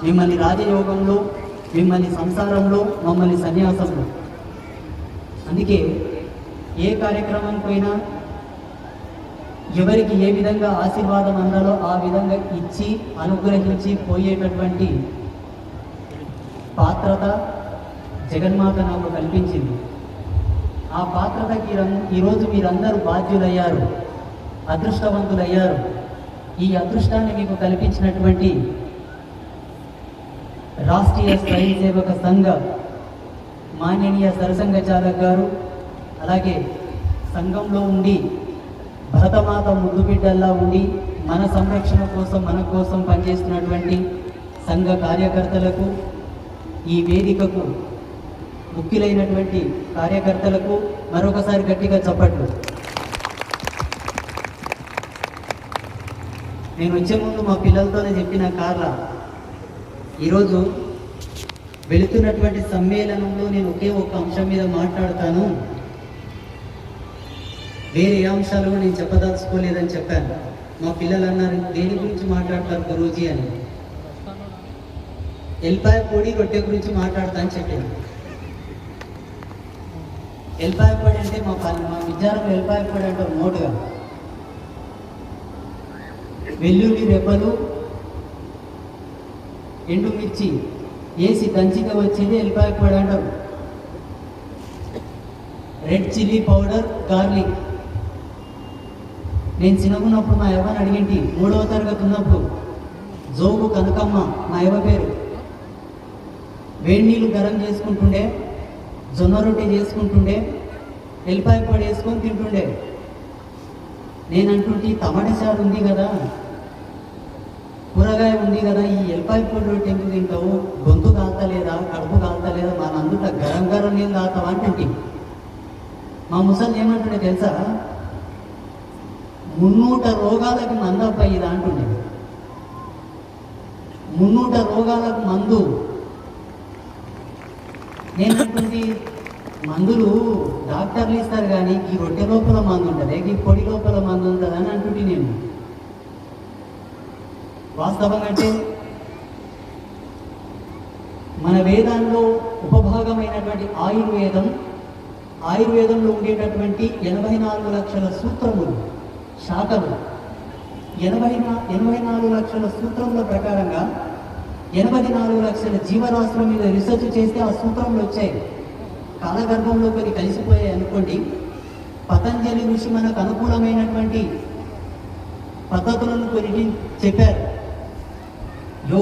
మిమ్మల్ని రాజయోగంలో, మిమ్మల్ని సంసారంలో, మమ్మల్ని సన్యాసంలో. అందుకే ఏ కార్యక్రమం పోయినా ఎవరికి ఏ విధంగా ఆశీర్వాదం అందాలో ఆ విధంగా ఇచ్చి అనుగ్రహించి పోయేటటువంటి పాత్రత జగన్మాత నాకు కల్పించింది. ఆ పాత్రతకి ఈరోజు మీరందరూ బాధ్యులయ్యారు, అదృష్టవంతులయ్యారు. ఈ అదృష్టాన్ని మీకు కల్పించినటువంటి రాష్ట్రీయ స్వయం సేవక సంఘ మాన్యనీయ సరసంఘ చాలక్ గారు, అలాగే సంఘంలో ఉండి భరతమాత ముద్దు బిడ్డల్లా ఉండి మన సంరక్షణ కోసం, మన కోసం పనిచేస్తున్నటువంటి సంఘ కార్యకర్తలకు, ఈ వేదికకు ముఖ్యులైనటువంటి కార్యకర్తలకు మరొకసారి గట్టిగా చప్పట్లు. నేను వచ్చే ముందు మా పిల్లలతోనే చెప్పిన కార్ల, ఈరోజు వెళుతున్నటువంటి సమ్మేళనంలో నేను ఒకే ఒక్క అంశం మీద మాట్లాడతాను, వేరే ఏ అంశాలు నేను చెప్పదలుచుకోలేదని చెప్పాను. మా పిల్లలు అన్నారు, దేని గురించి మాట్లాడతారు గురూజీ అని. ఎల్పాయ పొడి రొట్టె గురించి మాట్లాడతా అని చెప్పాను. ఎల్పాయ పొడి అంటే మా విద్యార్థులు ఎల్పాయ పొడి అంటారు మోటుగా. వెల్లుల్లి రెబ్బలు, ఎండుమిర్చి వేసి దంచిగా వచ్చేది ఎల్పాయ పొడి అంటారు. Red chilli powder, garlic. నేను చిన్నగున్నప్పుడు మా యవ్వని అడిగింటి, 3వ తరగతి ఉన్నప్పుడు, జోగు కనకమ్మ మా యవ్వ పేరు. వేడి నీళ్ళు గరం చేసుకుంటుండే, జొన్న రొట్టె చేసుకుంటుండే, ఎల్లిపాయ పొడి వేసుకొని తింటుండే. నేను అంటుంటే టమాటా చారు ఉంది కదా, కూరగాయ ఉంది కదా, ఈ ఎల్లిపాయ పొడి రొట్టె ఎందుకు తింటావు, గొంతు కాల్తలేదా, కడుపు కాల్తలేదా, మన అందులో గరం గరం నీళ్ళు తాగుతావా అంటుంటే మా ముసలి ఏమంటుండే తెలుసా, 300 రోగాలకు మందు అబ్బాయి ఇది అంటుండే. 300 రోగాలకు మందు. నేనంటుంది మందులు డాక్టర్లు ఇస్తారు కానీ ఈ రొట్టె లోపల మందు ఉంటుంది, ఈ పొడి లోపల మందు ఉంటుంది అని అంటుంటే నేను. వాస్తవంగా అంటే మన వేదాల్లో ఉపభాగమైనటువంటి ఆయుర్వేదంలో ఉండేటటువంటి 84 లక్షల సూత్రములు, శాఖలు, 84 లక్షల సూత్రముల ప్రకారంగా 84 లక్షల జీవరాశుల మీద రీసెర్చ్ చేస్తే ఆ సూత్రములు వచ్చాయి. కాలగర్భంలో కొన్ని కలిసిపోయాయి అనుకోండి. పతంజలి ఋషి మనకు అనుకూలమైనటువంటి పద్ధతులను కొన్ని చెప్పారు.